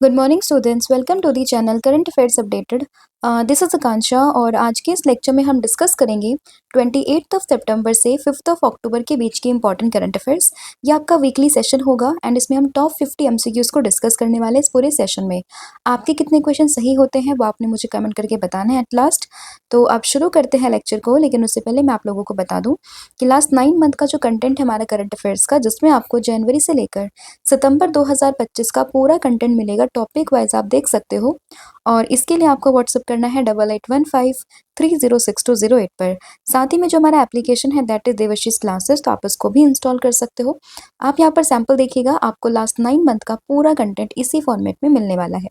Good morning students, welcome to the channel current affairs updated. This is Akanksha और आज के इस लेक्चर में हम डिस्कस करेंगे 28 सितंबर से 5 अक्टूबर के बीच के इंपॉर्टेंट करंट अफेयर्स। ये आपका वीकली सेशन होगा एंड इसमें हम टॉप 50 एमसीक्यूज को डिस्कस करने वाले इस पूरे सेशन में। आपके कितने क्वेश्चन सही होते हैं वो आपने मुझे कमेंट करके बताना है एट लास्ट। तो अब शुरू करते हैं लेक्चर को, लेकिन उससे पहले मैं आप लोगों को बता दूं कि लास्ट 9 मंथ का जो कंटेंट है हमारा करंट अफेयर्स का, जिसमें आपको जनवरी से लेकर सितंबर 2025 का पूरा कंटेंट मिलेगा, टॉपिक वाइज आप देख सकते हो। और इसके लिए आपको व्हाट्सअप करना है 8815306208 पर। साथ ही में जो हमारा एप्लीकेशन है दैट इज देवशीष क्लासेस, तो आप इसको भी इंस्टॉल कर सकते हो। आप यहाँ पर सैंपल देखिएगा, आपको लास्ट 9 मंथ का पूरा कंटेंट इसी फॉर्मेट में मिलने वाला है।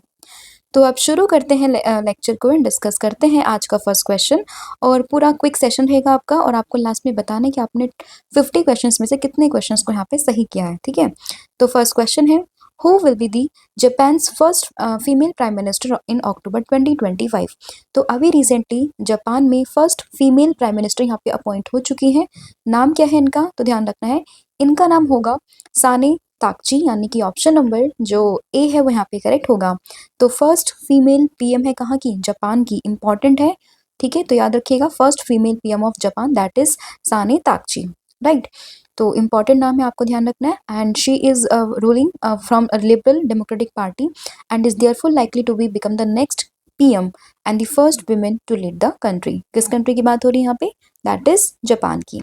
तो अब शुरू करते हैं लेक्चर को एंड डिस्कस करते हैं आज का फर्स्ट क्वेश्चन। और पूरा क्विक सेशन रहेगा आपका, और आपको लास्ट में बताना है कि आपने 50 क्वेश्चंस में से कितने क्वेश्चंस को यहाँ पे सही किया है। ठीक है, तो फर्स्ट क्वेश्चन है, who will be the Japan's first female prime minister in October 2025। तो अभी रिसेंटली जापान में फर्स्ट फीमेल प्राइम मिनिस्टर यहाँ पे अपॉइंट हो चुकी हैं। नाम क्या है इनका, तो ध्यान रखना है, इनका नाम होगा साने ताकची, यानी कि ऑप्शन नंबर जो ए है वो यहाँ पे करेक्ट होगा। तो फर्स्ट फीमेल पीएम है कहाँ की, जापान की, इंपॉर्टेंट है। ठीक है, तो याद रखिएगा, first female PM of Japan that is Sanae Takaichi, right. तो इंपॉर्टेंट नाम है, आपको ध्यान रखना है। And she is ruling from a liberal democratic party and is therefore likely to be become the next PM and the first women to lead the country. किस country की बात हो रही है यहाँ पे, दैट इज जापान की।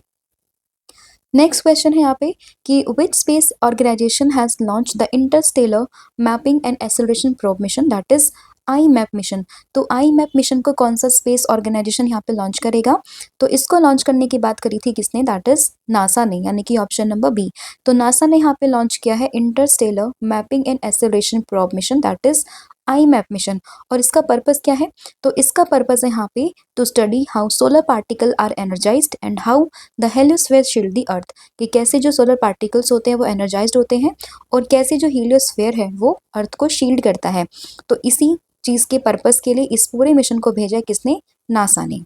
Next question है यहाँ पे कि which space organisation has launch the interstellar mapping and acceleration probe mission that is IMAP mission. तो आई मैप मिशन को कौन सा स्पेस ऑर्गेनाइजेशन यहाँ पे लॉन्च करेगा, तो इसको लॉन्च करने की बात करी थी किसने, दैट इज नासा ने, यानी कि ऑप्शन नंबर बी। तो नासा ने यहाँ पे लॉन्च किया है Interstellar mapping and acceleration probe mission that is IMAP mission. और इसका पर्पस क्या है, तो इसका पर्पस है यहाँ पे to study how solar particle are energised and how the heliosphere shield the earth, कि कैसे जो सोलर पार्टिकल्स होते हैं वो एनर्जाइज्ड होते हैं और कैसे जो हीलियोस्फीयर है वो अर्थ को शील्ड करता है। तो इसी चीज के पर्पस के लिए इस पूरे मिशन को भेजा है किसने, नासा ने।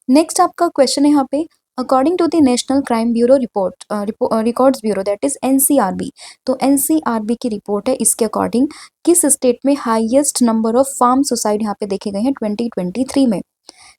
नेक्स्ट आपका क्वेश्चन है यहाँ पे, according to the national crime bureau records bureau that is NCRB. तो एनसीआरबी की रिपोर्ट है, इसके अकॉर्डिंग किस स्टेट में highest number of farm suicide यहाँ पे देखे गए हैं 2023 में।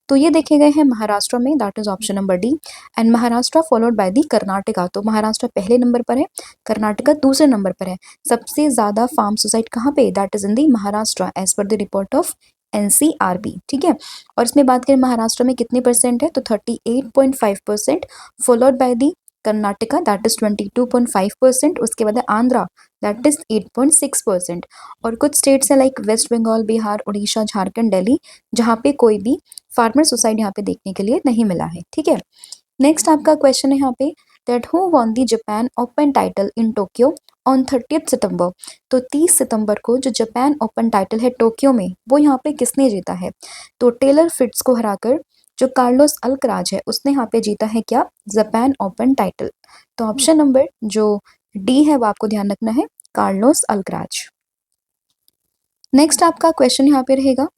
तो ये देखे गए हैं महाराष्ट्र में, that is option number D. And Maharashtra followed by the Karnataka. तो महाराष्ट्र पहले नंबर पर है, कर्नाटका दूसरे नंबर पर है। सबसे ज्यादा फार्म सुसाइड कहाँ पे, that is in the Maharashtra as per the report of NCRB. ठीक है, और इसमें बात करें महाराष्ट्र में कितने परसेंट है, तो 38.5%, followed by the Karnataka that is 22.5%, उसके बाद है आंध्रा दैट इज 8.6%। और कुछ स्टेट्स हैं लाइक वेस्ट बंगाल, बिहार, उड़ीसा, झारखंड, दिल्ली, जहाँ पे कोई भी फार्मर सुसाइड यहाँ पे देखने के लिए नहीं मिला है। ठीक है, नेक्स्ट आपका क्वेश्चन है यहाँ पे, that who won the Japan open title in Tokyo on 30 सितंबर। तो 30 सितंबर को जो जापान ओपन टाइटल है टोक्यो में, वो यहाँ पे किसने जीता है, तो टेलर फिट्स को हराकर जो कार्लोस अल्कराज है उसने यहाँ पे जीता है क्या, जापान ओपन टाइटल। तो ऑप्शन नंबर जो डी है वो आपको ध्यान रखना है, कार्लोस अल्कराज। नेक्स्ट आपका क्वेश्चन यहाँ पे रहेगा,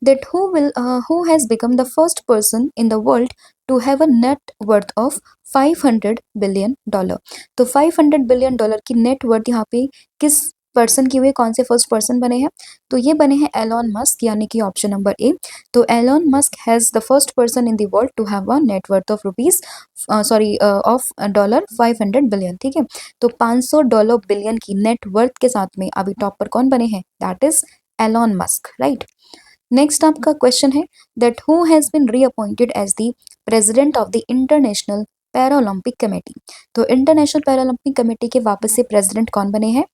that who has become the first person in the world to have a net worth of 500 billion dollar। तो 500 बिलियन डॉलर की नेट वर्थ यहाँ पे किस पर्सन की हुई, कौन से फर्स्ट पर्सन बने हैं, तो ये बने हैं एलॉन मस्क, यानी कि ऑप्शन नंबर ए। तो Elon Musk has the first person in the world to have a net worth of rupees of dollar 500 billion. ठीक है, तो 500 डॉलर बिलियन की नेट वर्थ के साथ में अभी टॉप पर कौन बने हैं, that is Elon Musk, right. Next आपका क्वेश्चन है, that who has been reappointed as the president of the international paralympic committee. तो इंटरनेशनल पैरालंपिक कमेटी के वापस से प्रेसिडेंट कौन बने हैं,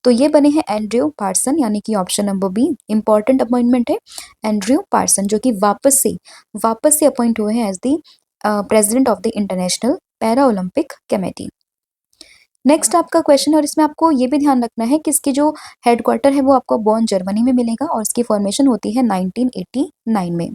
तो ये बने हैं एंड्रयू पार्सन, यानी कि option number B, important appointment है। एंड्रयू पार्सन जो कि वापस से अपॉइंट हुए हैं as the president of the international para olympic committee. Next आपका क्वेश्चन, और इसमें आपको ये भी ध्यान रखना है कि इसकी जो हेडक्वार्टर है वो आपको बॉन जर्मनी में मिलेगा और इसकी फॉर्मेशन होती है 1989 में।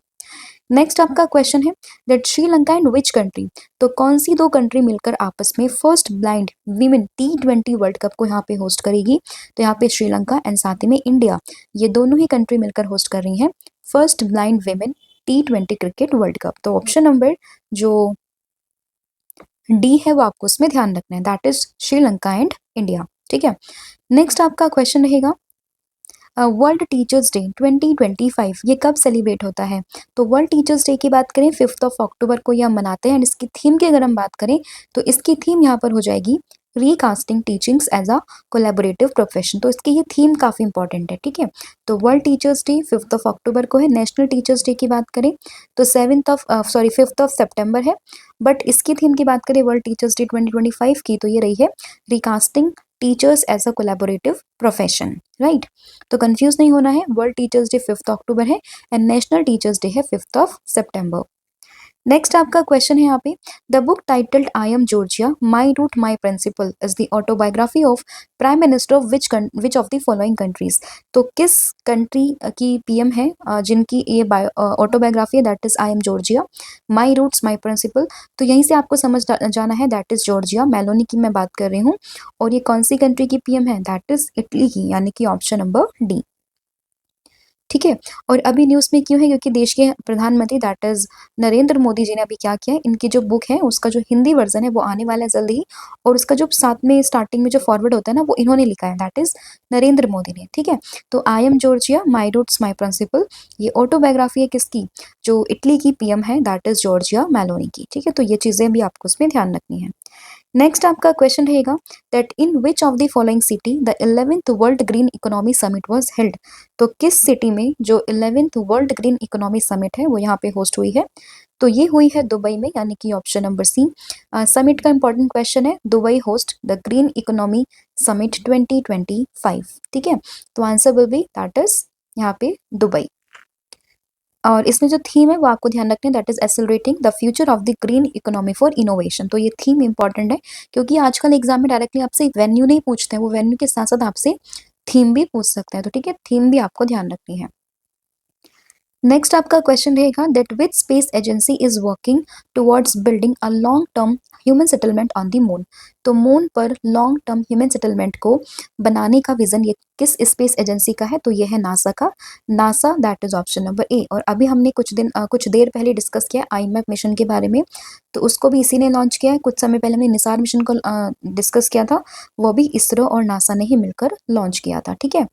नेक्स्ट आपका क्वेश्चन है, that Sri Lanka and which country. तो कौन सी दो कंट्री मिलकर आपस में first blind women T20 world cup को यहाँ पे होस्ट करेगी, तो यहाँ पे श्रीलंका एंड साथ ही में इंडिया, ये दोनों ही कंट्री मिलकर होस्ट कर रही हैं first blind women T20 cricket world cup. तो ऑप्शन नंबर जो डी है वो आपको उसमें ध्यान रखना है, that is Sri Lanka and India. ठीक है, नेक्स्ट आपका क्वेश्चन रहेगा, वर्ल्ड टीचर्स डे 2025 ये कब सेलिब्रेट होता है? तो वर्ल्ड टीचर्स डे की बात करें 5 को ये हम मनाते हैं एंड इसकी थीम की अगर हम बात करें तो इसकी थीम यहाँ पर हो जाएगी recasting teachings as a collaborative profession. तो इसकी ये थीम काफ़ी इंपॉर्टेंट है, ठीक है। तो वर्ल्ड टीचर्स डे 5 को है। नेशनल टीचर्स डे की बात करें तो 5 सितंबर है, बट इसकी थीम की बात करें वर्ल्ड टीचर्स डे 2025 की तो ये रही है recasting teachers as a collaborative profession, right. तो कंफ्यूज नहीं होना है, वर्ल्ड टीचर्स डे 5 अक्टूबर है एंड नेशनल टीचर्स डे है 5 सितंबर। नेक्स्ट आपका क्वेश्चन है यहाँ पे, the book titled I am Georgia my root my principle is the autobiography of prime minister of which of the following countries. तो किस country की PM है जिनकी ये ऑटोबायोग्राफी है, that is I am Georgia my roots my principle. तो यहीं से आपको समझ जाना है, दैट इज जॉर्जिया मेलोनी की मैं बात कर रही हूँ। और ये कौन सी कंट्री की पीएम है, दैट इज इटली की, यानी कि ऑप्शन नंबर डी, ठीक है। और अभी न्यूज़ में क्यों है, क्योंकि देश के प्रधानमंत्री दैट इज नरेंद्र मोदी जी ने अभी क्या किया है, इनकी जो बुक है उसका जो हिंदी वर्जन है वो आने वाला है जल्द ही, और उसका जो साथ में स्टार्टिंग में जो फॉरवर्ड होता है ना वो इन्होंने लिखा है, दैट इज नरेंद्र मोदी ने, ठीक है। तो I am Georgia my roots my principle, ये ऑटोबायोग्राफी है किसकी, जो इटली की पीएम है दैट इज जॉर्जिया मेलोनी की, ठीक है। तो ये चीज़ें भी आपको उसमें ध्यान रखनी है। नेक्स्ट आपका क्वेश्चन रहेगा that in which of the following city the 11th world green economy summit was held. तो किस सिटी में जो 11th world green economy summit है वो यहाँ पे होस्ट हुई है, तो ये हुई है दुबई में, यानी कि ऑप्शन नंबर सी। समिट का इंपॉर्टेंट क्वेश्चन है, Dubai host the green economy summit 2025, ठीक है। तो answer will B that is यहाँ पे दुबई। और इसमें जो थीम है वो आपको ध्यान रखना है, that is accelerating the future of the green economy for innovation. तो ये थीम इंपॉर्टेंट है, क्योंकि आजकल एग्जाम में डायरेक्टली आपसे वेन्यू नहीं पूछते हैं, वो वेन्यू के साथ साथ आपसे थीम भी पूछ सकते हैं, तो ठीक है, थीम भी आपको ध्यान रखनी है। नेक्स्ट आपका क्वेश्चन रहेगा that which space agency is working towards building a long term human settlement on the moon. तो मून पर लॉन्ग टर्म ह्यूमन सेटलमेंट को बनाने का विजन ये किस स्पेस एजेंसी का है, तो ये है नासा का, NASA, that is option number ए। और अभी हमने कुछ देर पहले डिस्कस किया आईमैप मिशन के बारे में, तो उसको भी इसी ने लॉन्च किया है। कुछ समय पहले हमने निसार मिशन को डिस्कस किया था, वो भी इसरो और नासा ने ही मिलकर लॉन्च किया था, ठीक है।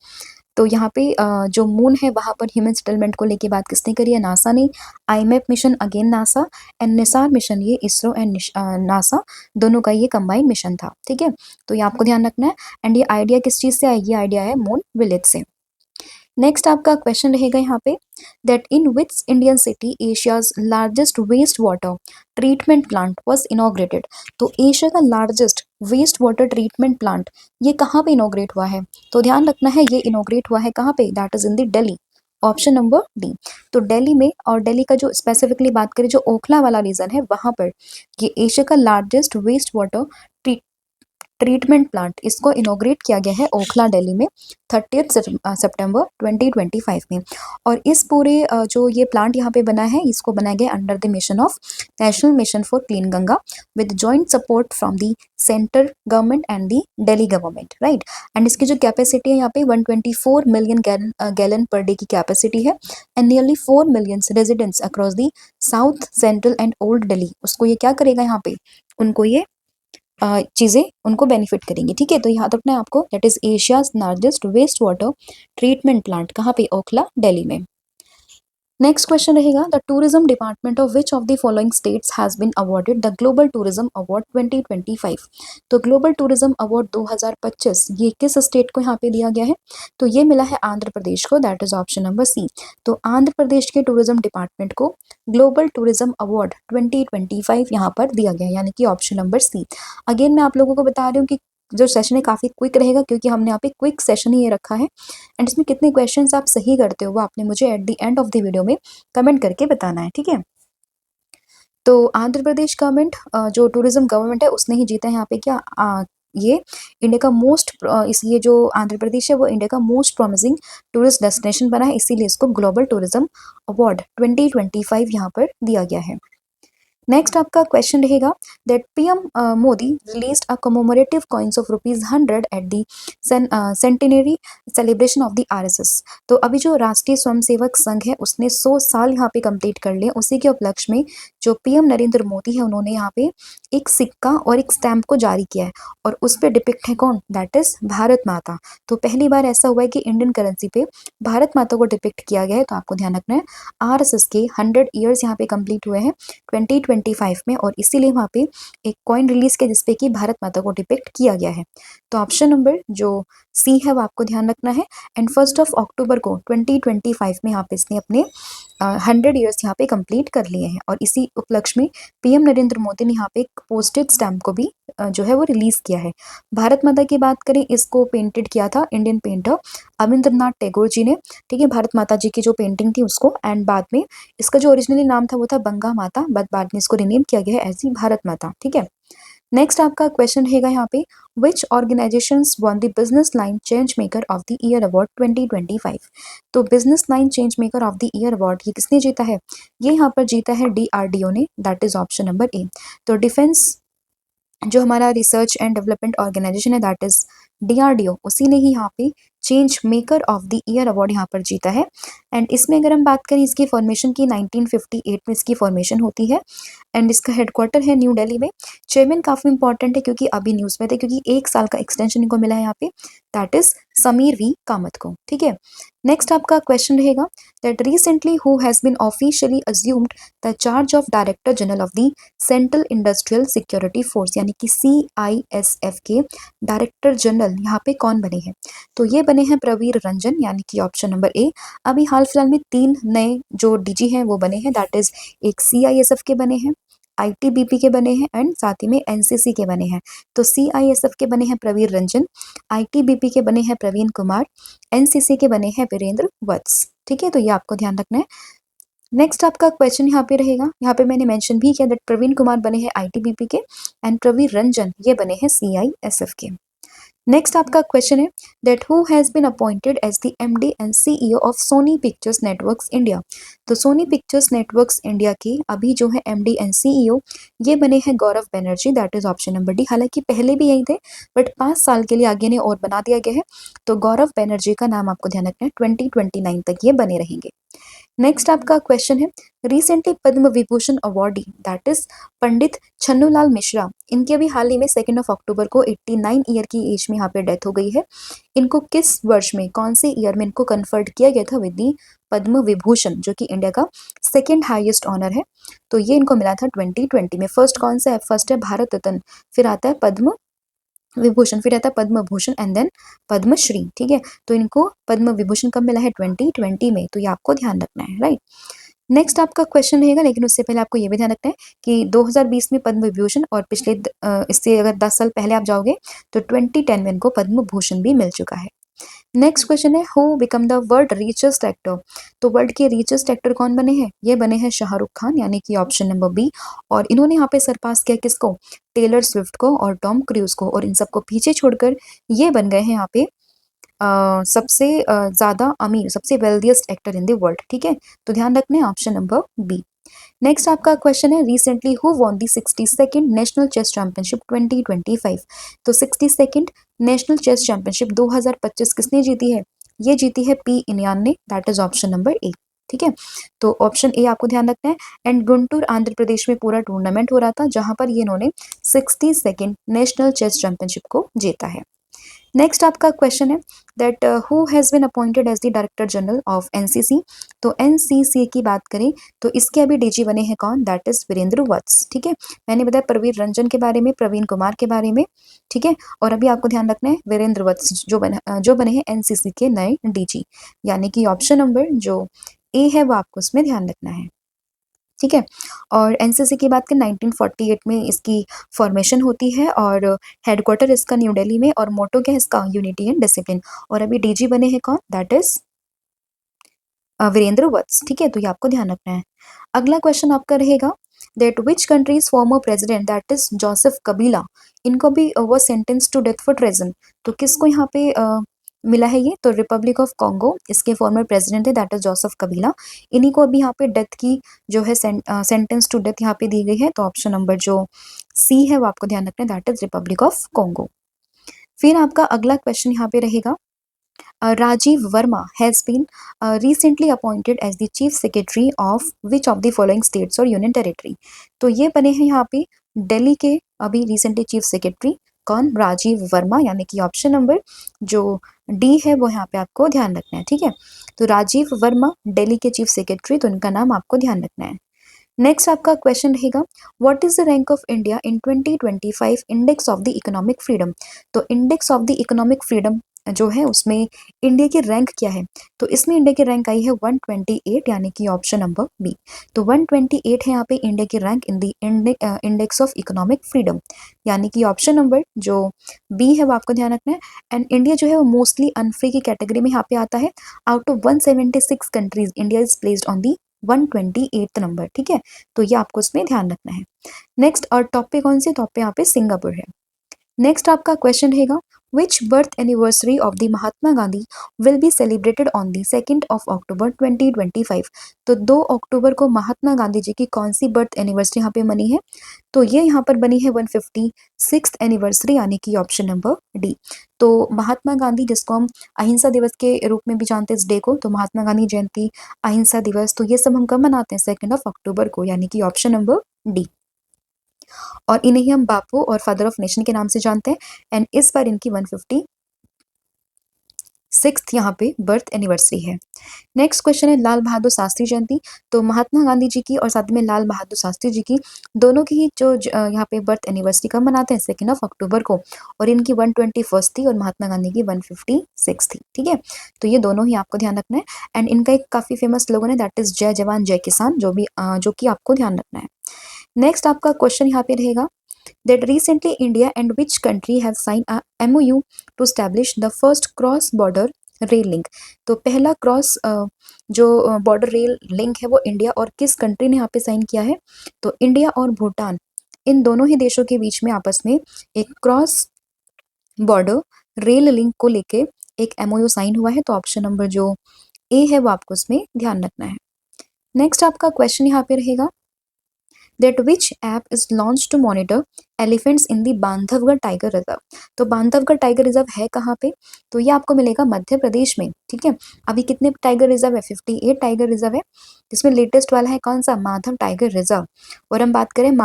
तो यहाँ पे जो मून है वहाँ पर ह्यूमन सेटलमेंट को लेके बात किसने करी है, नासा ने। IMAP mission again NASA, and NISAR mission ये इसरो एंड नासा दोनों का ये कंबाइंड मिशन था, ठीक है। तो ये आपको ध्यान रखना है। एंड ये आइडिया किस चीज़ से है, ये आइडिया है मून विलेज से। नेक्स्ट आपका क्वेश्चन रहेगा यहाँ पे that in which Indian city Asia's largest waste water treatment plant was inaugurated. तो एशिया का largest waste water treatment plant ये कहाँ पे इनॉग्रेट हुआ है, तो ध्यान रखना है ये इनॉग्रेट हुआ है कहाँ पे, that is in the Delhi, option number D. तो दिल्ली में, और दिल्ली का जो स्पेसिफिकली बात करें जो ओखला वाला रीजन है वहां पर ये एशिया का largest waste water treatment plant इसको इनोग्रेट किया गया है ओखला दिल्ली में 30 सितंबर 2025 में। और इस पूरे जो ये प्लांट यहाँ पे बना है इसको बनाया गया under the mission of national mission for clean Ganga with joint support from the centre government and the Delhi government, right. And इसकी जो कैपेसिटी है यहाँ पे 124 मिलियन गैलन पर डे की कैपेसिटी है and nearly 4 million residents across the south central and old Delhi उसको ये क्या करेगा, यहाँ पे उनको ये चीज़ें उनको बेनिफिट करेंगी, ठीक है। तो याद रखना है आपको, that is Asia's largest waste water treatment plant कहाँ पे, ओखला दिल्ली में। नेक्स्ट क्वेश्चन रहेगा the tourism department of which of the following states has been awarded the global tourism award 2025। तो ग्लोबल टूरिज्म अवार्ड 2025 ये किस स्टेट को यहाँ पे दिया गया है, तो ये मिला है आंध्र प्रदेश को, that is option number C. तो आंध्र प्रदेश के टूरिज्म डिपार्टमेंट को ग्लोबल टूरिज्म अवार्ड 2025 यहाँ पर दिया गया है, यानी कि ऑप्शन नंबर सी। अगेन मैं आप लोगों को बता रही हूँ कि जो सेशन है काफ़ी क्विक रहेगा, क्योंकि हमने यहाँ पे क्विक सेशन ही ये रखा है। एंड इसमें कितने क्वेश्चंस आप सही करते हो वो आपने मुझे at the end of the video में कमेंट करके बताना है, ठीक है। तो आंध्र प्रदेश गवर्नमेंट जो टूरिज्म गवर्नमेंट है उसने ही जीता है यहाँ पे क्या, ये इंडिया का ये जो आंध्र प्रदेश है वो इंडिया का मोस्ट प्रॉमिसिंग टूरिस्ट डेस्टिनेशन बना है, इसीलिए इसको ग्लोबल टूरिज्म अवार्ड 2025 यहाँ पर दिया गया है। नेक्स्ट आपका क्वेश्चन रहेगा that PM Modi released a commemorative coins of ₹100 at the centenary celebration of the RSS. तो अभी जो राष्ट्रीय स्वयंसेवक संघ है उसने 100 साल यहाँ पे कंप्लीट कर लिए, उसी के उपलक्ष्य में जो पीएम नरेंद्र मोदी है उन्होंने यहाँ पे एक सिक्का और एक स्टैम्प को जारी किया है और उस पे डिपिक्ट है कौन, दैट इज भारत माता। तो पहली बार ऐसा हुआ है कि इंडियन करेंसी पे भारत माता को डिपिक्ट किया गया है। तो आपको ध्यान रखना है आरएसएस के 100 ईयर्स यहाँ पे कंप्लीट हुए हैं 2025 में और इसीलिए वहाँ पे एक कॉइन रिलीज किया जिसपे कि भारत माता को डिपिक्ट किया गया है। तो ऑप्शन नंबर जो सी है वो आपको ध्यान रखना है। एंड 1 अक्टूबर को 2025 में यहाँ पे इसने अपने 100 ईयर्स यहाँ पे कंप्लीट कर लिए हैं और इसी उपलक्ष्य में पीएम नरेंद्र मोदी ने यहाँ पे एक पोस्टेड स्टैम्प को भी जो है वो रिलीज किया है। भारत माता की बात करें, इसको पेंटेड किया था इंडियन पेंटर अविंद्रनाथ टैगोर जी ने, ठीक है, भारत माता जी की जो पेंटिंग थी उसको। एंड बाद में इसका जो ओरिजिनली नाम था वो था बंगा माता, बट बाद में इसको रिनेम किया गया है एज भारत माता, ठीक है। नेक्स्ट आपका क्वेश्चन रहेगा यहाँ पे which organisations won the business line change maker of the year award 2025। तो business line change maker of the year award ये किसने जीता है, ये यहाँ पर जीता है डीआरडीओ ने, that is option number A. तो डिफेंस जो हमारा रिसर्च एंड डेवलपमेंट ऑर्गेनाइजेशन है दैट इज डीआरडीओ, उसी ने ही यहाँ पे change maker of the year award यहाँ पर जीता है। एंड इसमें अगर हम बात करें इसकी फॉर्मेशन की 1958 में इसकी फॉर्मेशन होती है एंड इसका हेडक्वार्टर है न्यू दिल्ली में। चेयरमैन काफी इंपॉर्टेंट है क्योंकि अभी न्यूज में थे, क्योंकि 1 साल का एक्सटेंशन इनको मिला है यहाँ पे, that is Sameer V Kamath को, ठीक है। नेक्स्ट आपका क्वेश्चन रहेगा that recently who has been officially assumed the charge of director general of the central industrial security force यानी कि CISF के डायरेक्टर जनरल यहाँ पे कौन बने हैं। तो ये बने हैं प्रवीर रंजन यानी कि ऑप्शन नंबर ए। अभी हाल फिलहाल में 3 नए जो डीजी हैं वो बने हैं, दैट इज एक CISF के बने हैं, ITBP के बने हैं एंड साथ ही में NCC के बने हैं। तो CISF के बने हैं प्रवीर रंजन, ITBP के बने हैं प्रवीण कुमार, NCC के बने हैं वीरेंद्र वत्स, ठीक है। तो ये आपको ध्यान रखना है। नेक्स्ट आपका क्वेश्चन यहाँ पे रहेगा, यहाँ पे मैंने मेंशन भी किया दैट प्रवीण कुमार बने हैं ITBP के एंड प्रवीर रंजन ये बने हैं CISF के। नेक्स्ट आपका क्वेश्चन है that who has been appointed as the MD and CEO of Sony Pictures Networks India. तो सोनी पिक्चर्स नेटवर्क्स इंडिया के अभी जो है MD एंड CEO ये बने हैं Gaurav Banerjee, that is option number D. हालांकि पहले भी यही थे बट 5 साल के लिए आगे ने और बना दिया गया है। तो गौरव बनर्जी का नाम आपको ध्यान रखना है, 2029 तक ये बने रहेंगे। नेक्स्ट आपका क्वेश्चन है recently Padma Vibhushan awardee that is Pandit Chhannulal Mishra, इनके अभी हाल ही में 2 अक्टूबर को 89 ईयर की एज में यहाँ पे डेथ हो गई है। इनको किस वर्ष में, कौन से ईयर में इनको कन्फर्ड किया गया था विद दी पद्म विभूषण जो कि इंडिया का सेकेंड हाईएस्ट ऑनर है। तो ये इनको मिला था 2020 में। फर्स्ट कौन सा है, फर्स्ट है भारत रत्न, फिर आता है पद्म विभूषण, फिर आता है पद्म भूषण एंड देन पद्मश्री, ठीक है। तो इनको पद्म विभूषण कब मिला है, 2020 में। तो ये आपको ध्यान रखना है, राइट। नेक्स्ट आपका क्वेश्चन रहेगा, लेकिन उससे पहले आपको ये भी ध्यान रखना है कि 2020 में पद्म विभूषण और पिछले इससे अगर 10 साल पहले आप जाओगे तो 2010 में इनको पद्म भूषण भी मिल चुका है। नेक्स्ट क्वेश्चन है who become the world richest actor. तो वर्ल्ड के रिचेस्ट एक्टर कौन बने हैं, ये बने हैं शाहरुख खान यानी कि ऑप्शन नंबर बी। और इन्होंने यहाँ पे सरपास किया किसको, टेलर स्विफ्ट को और टॉम क्रूज को, और इन सबको पीछे छोड़कर ये बन गए हैं यहाँ पे सबसे ज्यादा अमीर, सबसे wealthiest actor in the world, ठीक है। तो ध्यान रखना है ऑप्शन नंबर बी। नेक्स्ट आपका क्वेश्चन है recently who won the 62nd national chess championship 2025। तो 62nd नेशनल चेस चैंपियनशिप 2025 किसने जीती है, ये जीती है पी इनियान ने, दैट इज ऑप्शन नंबर ए, ठीक है। तो ऑप्शन ए आपको ध्यान रखना है। एंड गुंटूर आंध्र प्रदेश में पूरा टूर्नामेंट हो रहा था जहां पर ये इन्होंने 62nd नेशनल चेस चैंपियनशिप को जीता है। नेक्स्ट आपका क्वेश्चन है that who has been appointed as the director general of NCC। तो NCC की बात करें तो इसके अभी DG बने हैं कौन, दैट इज वीरेंद्र वत्स, ठीक है। मैंने बताया प्रवीर रंजन के बारे में, प्रवीण कुमार के बारे में, ठीक है। और अभी आपको ध्यान रखना है वीरेंद्र वत्स जो बने हैं NCC के नए DG, यानी कि ऑप्शन नंबर जो ए है वो आपको उसमें ध्यान रखना है, ठीक है। और NCC की बात करें 1948 में इसकी फॉर्मेशन होती है और हेडक्वार्टर इसका न्यू दिल्ली में, और मोटो क्या है इसका, यूनिटी एंड डिसिप्लिन। और अभी DG बने हैं कौन, दैट इज वीरेंद्र वत्स, ठीक है। तो ये आपको ध्यान रखना है। अगला क्वेश्चन आपका रहेगा that which countries former president that is Joseph Kabila, इनको भी वो sentence to death for treason. तो किसको यहाँ पे मिला है ये, तो रिपब्लिक ऑफ कॉन्गो, इसके फॉर्मर प्रेसिडेंट है दैट इज जोसेफ कबीला। इन्हीं को अभी यहाँ पे डेथ की जो है सेंटेंस टू डेथ यहाँ पे दी गई है, तो ऑप्शन नंबर जो सी है वो आपको ध्यान रखना है, that is Republic of Congo. फिर आपका अगला क्वेश्चन यहाँ पे रहेगा, Rajiv Verma has been recently appointed as the chief secretary of which of the following states or union territory? तो ये बने हैं यहाँ पे दिल्ली के अभी रिसेंटली चीफ सेक्रेटरी, कौन? राजीव वर्मा, यानी कि ऑप्शन नंबर जो डी है वो यहाँ पे आपको ध्यान रखना है, ठीक है। तो राजीव वर्मा दिल्ली के चीफ सेक्रेटरी, तो इनका नाम आपको ध्यान रखना है। नेक्स्ट आपका क्वेश्चन रहेगा, what is the rank of India in 2025 index of the economic freedom? तो index of the economic freedom जो है उसमें इंडिया की रैंक क्या है? तो इसमें इंडिया की रैंक आई है 128, यानी कि ऑप्शन नंबर बी। तो 128 है यहाँ पे इंडिया की rank in the index of economic freedom, यानी कि ऑप्शन नंबर जो बी है वो आपको ध्यान रखना है। एंड इंडिया जो है वो मोस्टली अनफ्री की कैटेगरी में यहाँ पे आता है। Out of 176 countries India is placed on the 128th number, ठीक है। तो ये आपको इसमें ध्यान रखना है। नेक्स्ट और टॉप पे कौन से? टॉप पे यहाँ पे सिंगापुर है। नेक्स्ट आपका क्वेश्चन रहेगा, which birth anniversary of the Mahatma Gandhi will be celebrated on the 2nd of October 2025? तो 2 अक्टूबर को महात्मा गांधी जी की कौन सी बर्थ एनिवर्सरी यहाँ पे बनी है? तो ये यहाँ पर बनी है 156th एनिवर्सरी, यानी कि ऑप्शन नंबर डी। तो महात्मा गांधी जिसको हम अहिंसा दिवस के रूप में भी जानते हैं इस डे को, तो महात्मा गांधी जयंती, अहिंसा दिवस, तो ये सब हम कब मनाते हैं? 2nd of October को, यानी कि ऑप्शन नंबर डी। और इन्हें ही हम बापू और फादर ऑफ नेशन के नाम से जानते हैं। एंड इस बार इनकी 156th यहाँ पे बर्थ एनिवर्सरी है। नेक्स्ट क्वेश्चन है लाल बहादुर शास्त्री जयंती। तो महात्मा गांधी जी की और साथ में लाल बहादुर शास्त्री जी की दोनों की ही जो यहाँ पे बर्थ एनिवर्सरी कब मनाते हैं? 2nd of October को। और इनकी 121 थी और महात्मा गांधी की 156 थी, ठीक है। तो ये दोनों ही आपको ध्यान रखना है। एंड इनका एक काफी फेमस स्लोगन है, दैट इज जय जवान जय किसान, जो कि आपको ध्यान रखना है। नेक्स्ट आपका क्वेश्चन यहाँ पे रहेगा, that recently India and which country have signed a MOU to establish the first cross border rail link? तो पहला क्रॉस जो बॉर्डर रेल लिंक है वो इंडिया और किस कंट्री ने यहाँ पे साइन किया है? तो इंडिया और भूटान, इन दोनों ही देशों के बीच में आपस में एक क्रॉस बॉर्डर रेल लिंक को लेके एक MOU साइन हुआ है, तो ऑप्शन नंबर जो ए है वो आपको उसमें ध्यान रखना है। नेक्स्ट आपका क्वेश्चन यहाँ पे रहेगा, that which app is launched to monitor elephants in the Bandhavgarh tiger reserve? तो बांधवगढ़ टाइगर रिजर्व है कहाँ पे? तो ये आपको मिलेगा मध्य प्रदेश में, ठीक है। अभी कितने टाइगर रिजर्व है? 58 टाइगर रिजर्व है, जिसमें लेटेस्ट वाला है कौन सा? Madhav tiger reserve. और हम बात करें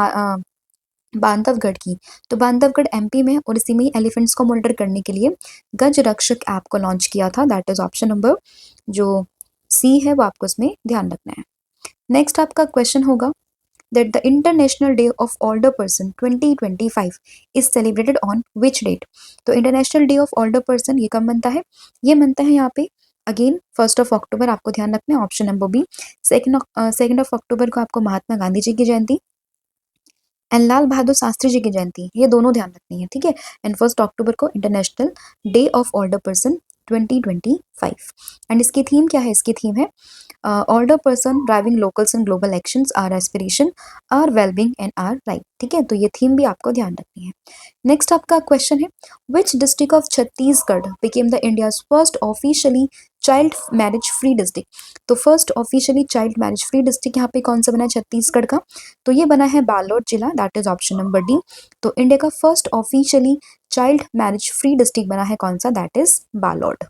बांधवगढ़ की, तो बांधवगढ़ MP में, और इसी में एलिफेंट्स को मॉनिटर करने के लिए गज रक्षक ऐप को लॉन्च किया था, दैट इज ऑप्शन नंबर जो सी है वो आपको इसमें ध्यान रखना है। नेक्स्ट आपका क्वेश्चन होगा, that the International Day of Older Person 2025 is celebrated on which date? तो International Day of Older Person ये कब बनता है? ये बनता है यहाँ पे अगेन 1st of October, आपको ध्यान रखना है, option number B. 2nd of October को आपको महात्मा गांधी जी की जयंती एंड लाल बहादुर शास्त्री जी की जयंती, ये दोनों ध्यान रखनी है, ठीक है। एंड 1st October को international day of older person 2025। And इसकी थीम क्या है? इसकी थीम है older person driving locals and global actions, our aspiration, our wellbeing and our right, ठीक है। तो ये थीम भी आपको ध्यान रखनी है। नेक्स्ट आपका क्वेश्चन है, which district of Chhattisgarh became the India's first officially child marriage free district? तो first officially child marriage free district यहाँ पे कौन सा बना है छत्तीसगढ़ का? तो ये बना है बालोद जिला, that is option number D. तो इंडिया का first officially child marriage free district बना है कौन सा? That is Balod.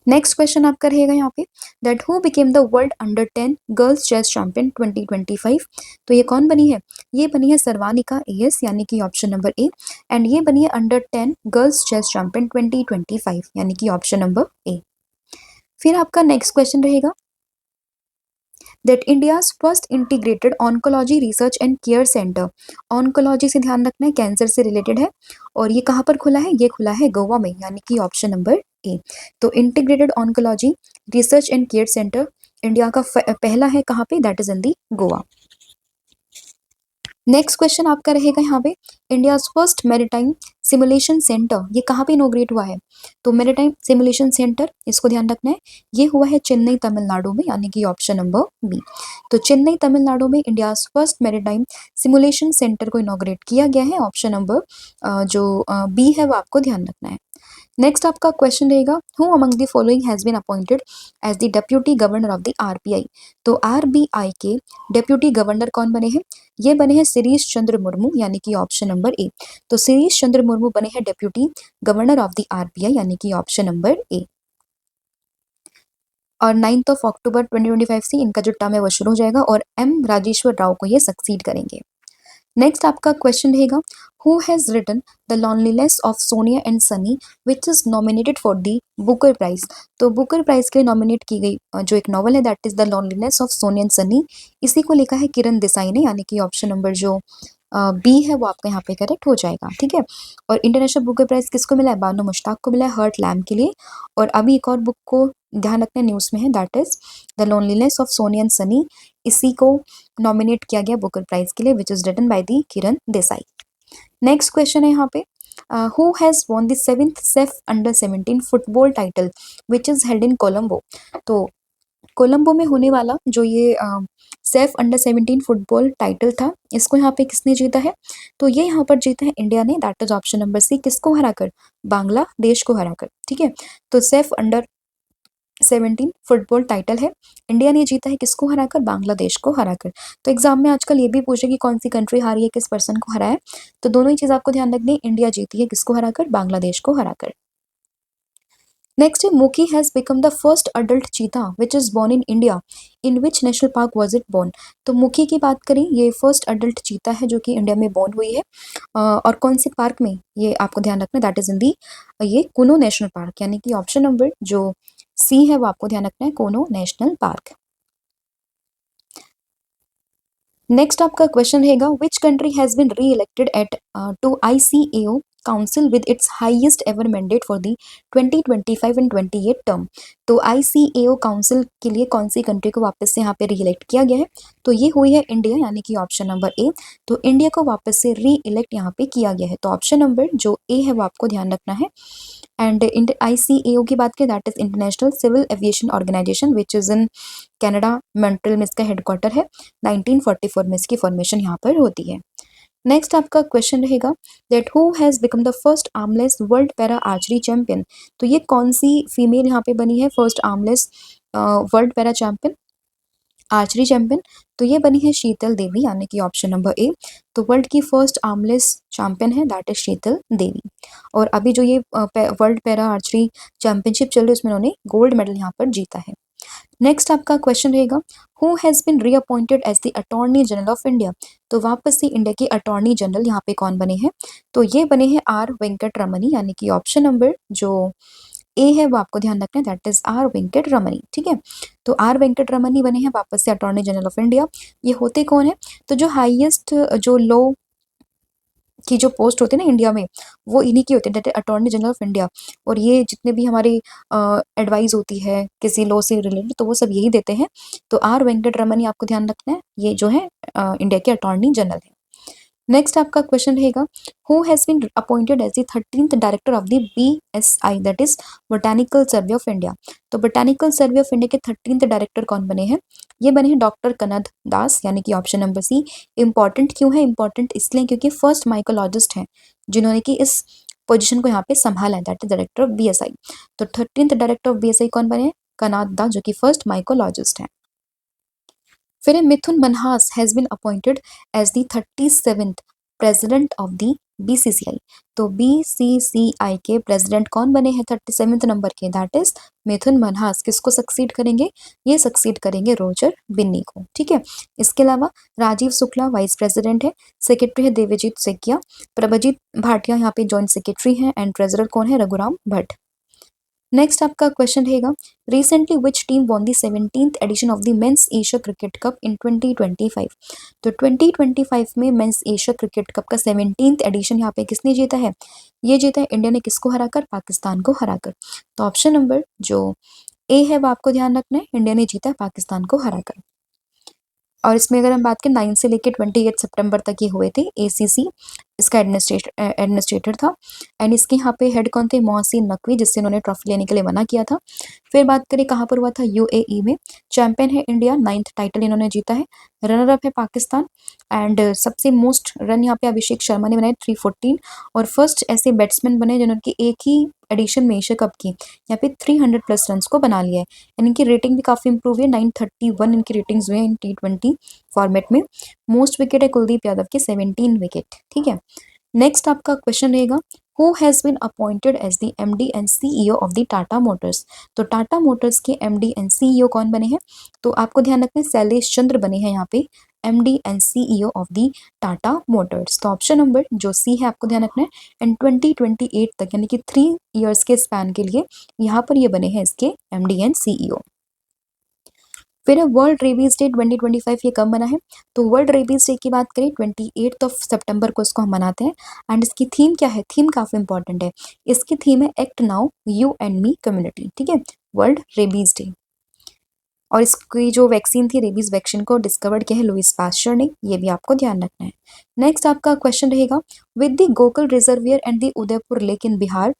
Next question आपका रहेगा यहाँ पे, that who became the world under 10 girls chess champion 2025? तो ये कौन बनी है? ये बनी है सर्वानिका AS, यानी कि ऑप्शन नंबर ए। एंड ये बनी है अंडर 10 गर्ल्स चेस चैंपियन 2025, यानी कि ऑप्शन नंबर ए। फिर आपका नेक्स्ट क्वेश्चन रहेगा, that India's first integrated oncology research and care centre, oncology से ध्यान रखना है, कैंसर से रिलेटेड है, और ये कहाँ पर खुला है? ये खुला है गोवा में, यानी कि ऑप्शन नंबर ए। तो integrated oncology research and care centre India का पहला है कहाँ पे? That is in the Goa. Next question आपका रहेगा यहाँ पे, India first maritime simulation centre ये कहाँ पे इनोग्रेट हुआ है? तो मैरीटाइम सिमुलेशन सेंटर, इसको ध्यान रखना है, ये हुआ है चेन्नई तमिलनाडु में, यानी कि ऑप्शन नंबर बी। तो चेन्नई तमिलनाडु में India first maritime simulation centre को इनोग्रेट किया गया है, ऑप्शन नंबर जो बी है वो आपको ध्यान रखना है। नेक्स्ट आपका क्वेश्चन रहेगा, who among the following has been appointed as the deputy governor of the RBI. तो आरबीआई के डेप्यूटी गवर्नर कौन बने हैं? ये बने हैं शिरीष चंद्र मुर्मू, यानी कि ऑप्शन नंबर ए। तो शिरीष चंद्र मुर्मू बने हैं deputy governor of the RBI, यानी कि ऑप्शन नंबर ए। और 9 अक्टूबर 2025 से इनका जो टर्म है वो शुरू हो जाएगा और एम राजेश्वर राव को ये सक्सीड करेंगे। नेक्स्ट आपका क्वेश्चन रहेगा, who has written the loneliness of Sonia and Sunny which is nominated for the Booker prize. तो बुकर प्राइज के लिए नॉमिनेट की गई जो एक नॉवल है that is the loneliness of Sonia and Sunny, इसी को लिखा है किरण देसाई ने, यानी कि ऑप्शन नंबर जो बी है वो आपका यहाँ पे करेक्ट हो जाएगा। ठीक है, और इंटरनेशनल बुकर प्राइज किसको मिला है? बानो मुश्ताक को मिला है, हर्ट लैम के लिए। और अभी एक और बुक को ध्यान रखना न्यूज़ में है, that is the loneliness of Sonia and Sunny, इसी को नॉमिनेट किया गया बुकर प्राइज के लिए, which is written by the Kiran Desai. Next question है यहाँ पे, who has won the 7th SAFF under 17 football title which is held in Colombo. तो कोलंबो में होने वाला जो ये सेफ अंडर 17 फुटबॉल टाइटल था, इसको यहाँ पे किसने जीता है? तो ये यहाँ पर जीता है इंडिया ने, that is option number C. किसको हराकर? बांग्लादेश को हराकर। ठीक है, तो सेफ अंडर 17 फुटबॉल टाइटल है, इंडिया ने जीता है किसको हराकर? बांग्लादेश को हराकर। तो एग्जाम में आजकल ये भी पूछे कि कौन सी कंट्री हारी है, किस पर्सन को हराया है, तो दोनों ही चीज आपको ध्यान रखनी है, इंडिया जीती है किसको हराकर? बांग्लादेश को हराकर। नेक्स्ट है, Mukhi has become the first adult cheetah which is born in India, in which national park was it born. तो मुकी की बात करें, ये फर्स्ट अडल्ट चीता है जो कि इंडिया में बोर्न हुई है, और कौन से पार्क में, ये आपको ध्यान रखना, दैट इज इन दी ये कुनो नेशनल पार्क, यानी कि ऑप्शन नंबर जो सी है वो आपको ध्यान रखना है, कोनो नेशनल पार्क। नेक्स्ट आपका क्वेश्चन रहेगा, which country has been re-elected at to ICAO council with its highest ever mandate for the 2025 and 28 term. तो ICAO काउंसिल के लिए कौन सी कंट्री को वापस से यहाँ पे री इलेक्ट किया गया है? तो ये हुई है इंडिया, यानी कि ऑप्शन नंबर ए। तो इंडिया को वापस से री इलेक्ट यहाँ पे किया गया है, तो ऑप्शन नंबर जो ए है वो आपको ध्यान रखना है। एंड ICAO की बात करें, that is international civil aviation organisation which is in Canada, Montreal में इसका हेडक्वार्टर है। 1944 में इसकी फॉर्मेशन यहाँ पर होती है। नेक्स्ट आपका क्वेश्चन रहेगा, that who has become the first armless world para archery champion. तो ये कौन सी फीमेल यहाँ पे बनी है first armless world para champion, archery champion? तो ये बनी है शीतल देवी, यानी कि ऑप्शन नंबर ए। तो वर्ल्ड की फर्स्ट आर्मलेस चैंपियन है दैट इज शीतल देवी। और अभी जो ये वर्ल्ड पैरा आर्चरी चैंपियनशिप चल रही है उसमें उन्होंने गोल्ड मेडल यहाँ पर जीता है। नेक्स्ट आपका क्वेश्चन रहेगा, who has been reappointed as the attorney general of India. तो वापस से इंडिया के अटॉर्नी जनरल यहाँ पे कौन बने हैं? तो ये बने हैं आर वेंकट रमनी, यानी कि ऑप्शन नंबर जो ए है वो आपको ध्यान रखना है, दैट इज आर वेंकट रमनी। ठीक है, तो आर वेंकट रमनी बने हैं वापस से अटॉर्नी जनरल ऑफ इंडिया। ये होते कौन है? तो जो हाईएस्ट जो लॉ की जो पोस्ट होती है ना इंडिया में, वो इन्हीं की होती है, अटॉर्नी जनरल ऑफ इंडिया। और ये जितने भी हमारी एडवाइस होती है किसी लॉ से रिलेटेड, तो वो सब यही देते हैं। तो आर वेंकट रमनी आपको ध्यान रखना है, ये जो है इंडिया के अटॉर्नी जनरल है। नेक्स्ट आपका क्वेश्चन रहेगा, who has been appointed as the 13th director of the BSI, that is botanical survey of India. तो बोटानिकल सर्वे ऑफ इंडिया के 13th डायरेक्टर कौन बने हैं? ये बने हैं डॉक्टर कनद दास, यानी कि ऑप्शन नंबर सी। इंपॉर्टेंट क्यों है? इंपॉर्टेंट इसलिए क्योंकि फर्स्ट माइकोलॉजिस्ट हैं जिन्होंने कि इस पोजीशन को यहाँ पे संभाला है, that is director of BSI। तो 13th डायरेक्टर ऑफ BSI कौन बने? कनाद दास, जो कि फर्स्ट माइकोलॉजिस्ट है। फिर Mithun Manhas has been appointed as the 37th president of the BCCI। तो BCCI के प्रेसिडेंट कौन बने हैं 37th नंबर के? That is Mithun Manhas. किसको सक्सीड करेंगे? ये सक्सीड करेंगे रोजर बिन्नी को। ठीक है, इसके अलावा राजीव शुक्ला वाइस प्रेसिडेंट है, सेक्रेटरी है देवजीत सेकिया, प्रभजीत भाटिया यहाँ पे जॉइंट सेक्रेटरी है, एंड ट्रेजरर कौन है? रघुराम भट्ट। नेक्स्ट आपका क्वेश्चन रहेगा, recently which team won the 17th edition of the men's Asia cricket cup in 2025। तो 2025 में मेंस एशिया क्रिकेट कप का 17th एडिशन यहाँ पे किसने जीता है? ये जीता है इंडिया ने, किसको हराकर? पाकिस्तान को हराकर। तो ऑप्शन नंबर जो ए है वो आपको ध्यान रखना है, इंडिया ने जीता है पाकिस्तान को हराकर। और इसमें अगर हम बात करें 9 से लेकर 28 सितंबर तक ये हुए थे। ACC इसका एडमिनिस्ट्रेटर था, एंड इसके यहाँ पे हेड कौन थे? मोहसिन नकवी, जिससे इन्होंने ट्रॉफी लेने के लिए मना किया था। फिर बात करें कहाँ पर हुआ था? UAE में। चैंपियन है इंडिया, 9th टाइटल इन्होंने जीता है। रनर अप है पाकिस्तान, एंड सबसे मोस्ट रन यहाँ पे अभिषेक शर्मा ने बनाए 314, और फर्स्ट ऐसे बैट्समैन बने जिन्होंने एक ही एडिशन में एशिया कप की यहाँ पे 300+ रन को बना लिया है। एंड इनकी रेटिंग भी काफ़ी इंप्रूव है, 931 इनकी रेटिंग्स हुए हैं इन T20 फॉर्मेट में। मोस्ट विकेट है कुलदीप यादव के 17 विकेट। ठीक है, नेक्स्ट आपका क्वेश्चन रहेगा, who has been appointed as the MD and CEO of the Tata Motors. तो टाटा मोटर्स के MD एंड CEO कौन बने हैं? तो आपको ध्यान रखना है शैलेश चंद्र बने हैं यहाँ पे MD and CEO of the Tata Motors. तो ऑप्शन नंबर जो सी है आपको ध्यान रखना है। एंड 2028 तक यानी कि 3 ईयर्स के स्पैन के लिए यहाँ पर ये बने हैं इसके MD एंड CEO। फिर वर्ल्ड रेबीज डे 2025 ये कब मना है? तो वर्ल्ड रेबीज डे की बात करें 28 सितंबर को इसको हम मनाते हैं। एंड इसकी थीम क्या है? थीम काफ़ी इंपॉर्टेंट है। इसकी थीम है act now you and me community. ठीक है, वर्ल्ड रेबीज डे। और इसकी जो वैक्सीन थी रेबीज वैक्सीन को डिस्कवर्ड किया है लुइस पास्चर ने, ये भी आपको ध्यान रखना है। नेक्स्ट आपका क्वेश्चन रहेगा, with the Gokul reservoir and the Udaipur lake in Bihar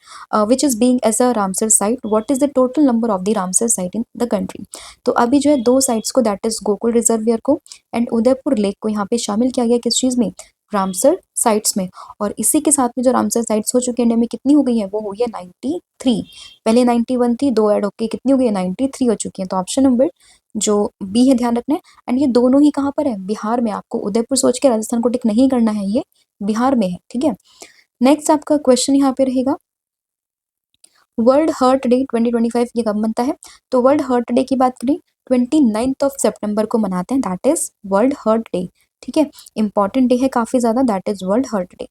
which is being as a Ramsar site, what is the total number of the Ramsar site in the country. तो अभी जो है दो साइट्स को, दैट इज गोकुल रिजर्वियर को and Udaipur lake को यहाँ पे शामिल किया गया किस चीज़ में? रामसर साइट्स में। और इसी के साथ में जो रामसर साइट्स हो चुकी है इंडिया में कितनी हो गई है? वो हुई है 93। पहले 91 थी, दो ऐड होके कितनी हो गई है? 93 हो चुकी है। तो ऑप्शन नंबर जो बी है ध्यान रखना है। एंड ये दोनों ही कहाँ पर है? बिहार में। आपको उदयपुर सोच के राजस्थान को टिक नहीं करना है, ये बिहार में है। ठीक है, नेक्स्ट आपका क्वेश्चन यहाँ पे रहेगा, वर्ल्ड हार्ट डे 2025 ये कब बनता है? तो वर्ल्ड हार्ट डे की बात करें 29 सितंबर को मनाते हैं, that is world heart day. ठीक है, इंपॉर्टेंट डे है काफी ज्यादा, that is world heart day.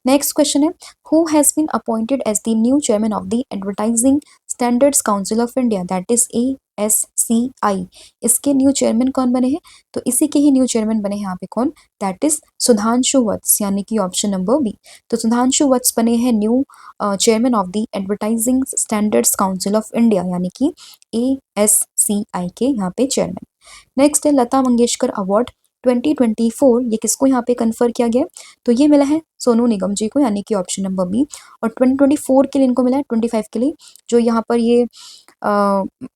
Next question है, who has been appointed as the new chairman of the advertising standards council of India, that is ASCI। इसके new chairman कौन बने हैं? तो इसी के ही न्यू चेयरमैन बने हैं यहाँ पे कौन? दैट इज सुधांशु वत्स, यानी कि ऑप्शन नंबर बी। तो सुधांशु वत्स बने हैं new chairman of the advertising standards council of India, यानी कि ASCI के यहाँ पे चेयरमैन। नेक्स्ट है लता मंगेशकर अवार्ड 2024, ये किसको यहाँ पे कन्फर किया गया? तो ये मिला है सोनू निगम जी को, यानी कि ऑप्शन नंबर बी। और 2024 के लिए इनको मिला है, 25 के लिए जो यहाँ पर ये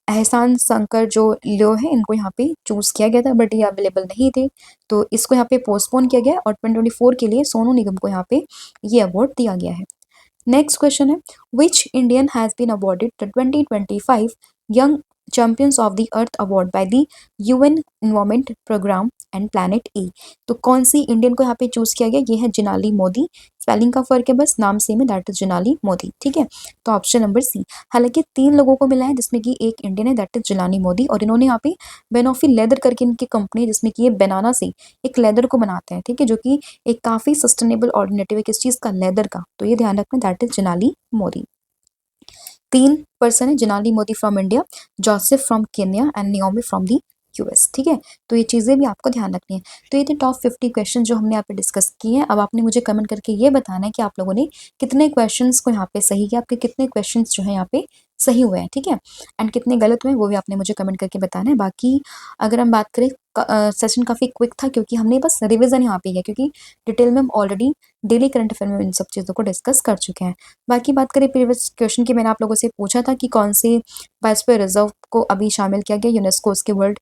एहसान शंकर जो लियो है इनको यहाँ पे चूज किया गया था, बट ये अवेलेबल नहीं थे तो इसको यहाँ पे पोस्टपोन किया गया और 2024 के लिए सोनू निगम को यहाँ पे ये अवार्ड दिया गया है। नेक्स्ट क्वेश्चन है, which Indian has been awarded the 2025 young champions of the earth award by the UN environment programme and planet A. तो कौन सी इंडियन को यहाँ पे चूज किया गया? ये है जिनाली मोदी। स्पेलिंग का फर्क है बस, नाम सेम है, दैट इज जिनाली मोदी। ठीक है, तो ऑप्शन नंबर सी। हालांकि 3 लोगों को मिला है जिसमें कि एक इंडियन है, दैट इज जिलानी मोदी। और इन्होंने यहाँ पे बेनोफी लेदर करके इनकी कंपनी, जिसमें कि ये बनाना से एक लेदर को बनाते हैं। ठीक है, जो कि एक काफी सस्टेनेबल ऑल्टरनेटिव है किस चीज का? लेदर का। तो ये ध्यान रखना, that is Jinali Modi. 3 person है, Jinali Modi from India, Joseph from Kenya and Naomi from the US। ठीक है, तो ये चीज़ें भी आपको ध्यान रखनी है। तो ये थे टॉप 50 क्वेश्चन जो हमने यहाँ पे डिस्कस किए हैं। अब आपने मुझे कमेंट करके ये बताना है कि आप लोगों ने कितने क्वेश्चंस को यहाँ पे सही किया, आपके कितने क्वेश्चंस जो है यहाँ पे सही हुए हैं। ठीक है, एंड कितने गलत हुए वो भी आपने मुझे कमेंट करके बताना है। बाकी अगर हम बात करें, सेशन काफ़ी क्विक था क्योंकि हमने बस रिविजन यहाँ पे किया, क्योंकि डिटेल में हम ऑलरेडी डेली करंट अफेयर में इन सब चीज़ों को डिस्कस कर चुके हैं। बाकी बात करें प्रीवियस क्वेश्चन की, मैंने आप लोगों से पूछा था कि कौन से बायोस्फीयर रिजर्व को अभी शामिल किया गया यूनेस्को के world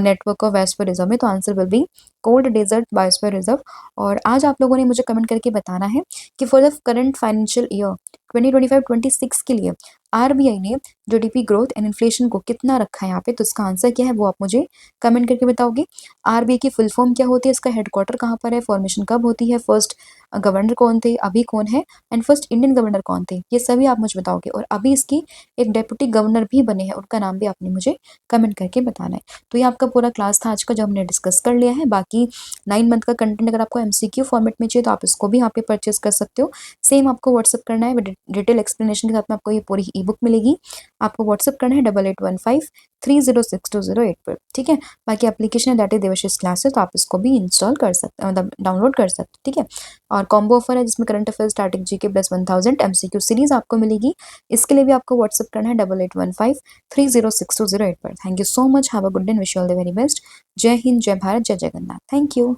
network of biosphere reserve में, तो answer will be cold desert biosphere reserve. और आज आप लोगों ने मुझे कमेंट करके बताना है कि for the current financial year 2025-26 के लिए RBI ने GDP ग्रोथ एंड इन्फ्लेशन को कितना रखा है यहाँ पे, तो इसका आंसर क्या है वो आप मुझे कमेंट करके बताओगे। RBI की फुल फॉर्म क्या होती है, इसका हेडक्वार्टर कहाँ पर है, फॉर्मेशन कब होती है, फर्स्ट गवर्नर कौन थे, अभी कौन है, एंड फर्स्ट इंडियन गवर्नर कौन थे, ये सभी आप मुझे बताओगे। और अभी इसकी एक डेप्यूटी गवर्नर भी बने हैं, उनका नाम भी आपने मुझे कमेंट करके बताना है। तो ये आपका पूरा क्लास था आज का जो हमने डिस्कस कर लिया है। बाकी 9 मंथ का कंटेंट अगर आपको MCQ फॉर्मेट में चाहिए तो आप इसको भी यहाँ पे परचेज कर सकते हो। सेम आपको व्हाट्सअप करना है, डिटेल एक्सप्लेनेशन के साथ में आपको ये पूरी ई-बुक मिलेगी। आपको व्हाट्सअप करना है 8815306208 पर। ठीक है, बाकी एप्लीकेशन है दैट इज देवाशीष क्लासेस, तो आप इसको भी इंस्टॉल कर सकते हैं, मतलब डाउनलोड कर सकते हैं। ठीक है, और कॉम्बो ऑफर है जिसमें current affair static GK plus 1000 MCQ series आपको मिलेगी। इसके लिए भी आपको व्हाट्सअप करना है 8815306208 पर। Thank you so much, have a good day, wish you all the very best. जय हिंद, जय भारत, जय जगन्नाथ। Thank you.